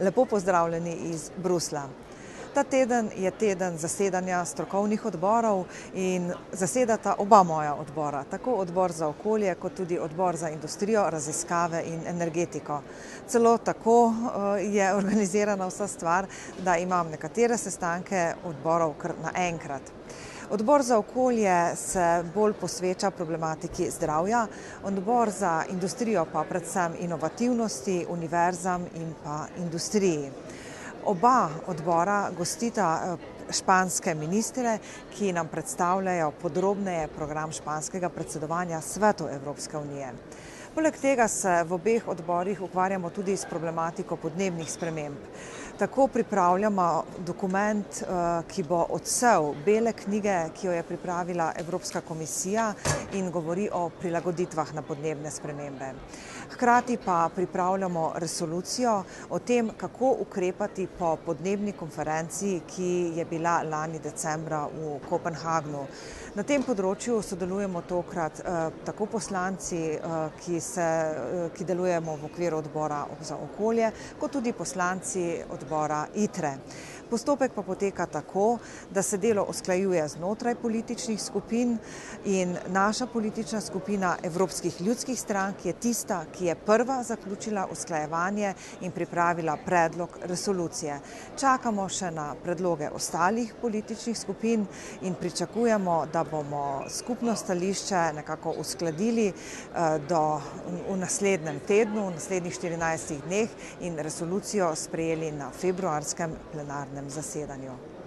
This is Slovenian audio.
Lepo pozdravljeni iz Bruslja. Ta teden je teden zasedanja strokovnih odborov in zasedata oba moja odbora, tako odbor za okolje kot tudi odbor za industrijo, raziskave in energetiko. Celo tako je organizirana vsa stvar, da imam nekatere sestanke odborov kar naenkrat. Odbor za okolje se bolj posveča problematiki zdravja, odbor za industrijo pa predvsem inovativnosti, univerzam in pa industriji. Oba odbora gostita španske ministre, ki nam predstavljajo podrobneje program španskega predsedovanja Svetu Evropske unije. Poleg tega se v obeh odborih ukvarjamo tudi s problematiko podnebnih sprememb. Tako pripravljamo dokument, ki bo odsev bele knjige, ki jo je pripravila Evropska komisija in govori o prilagoditvah na podnebne spremembe. Hkrati pa pripravljamo resolucijo o tem, kako ukrepati po podnebni konferenci, ki je bila lani decembra v Kopenhagnu. Na tem področju sodelujemo tokrat tako poslanci, ki delujemo v okviru odbora za okolje, kot tudi poslanci odbora ITRE. Postopek pa poteka tako, da se delo usklajuje znotraj političnih skupin in naša politična skupina Evropskih ljudskih strank je tista, ki je prva zaključila usklajevanje in pripravila predlog resolucije. Čakamo še na predloge ostalih političnih skupin in pričakujemo, da bomo skupno stališče nekako uskladili v naslednjem tednu, v naslednjih 14 dneh in resolucijo sprejeli na februarskem plenarnem zasedanju.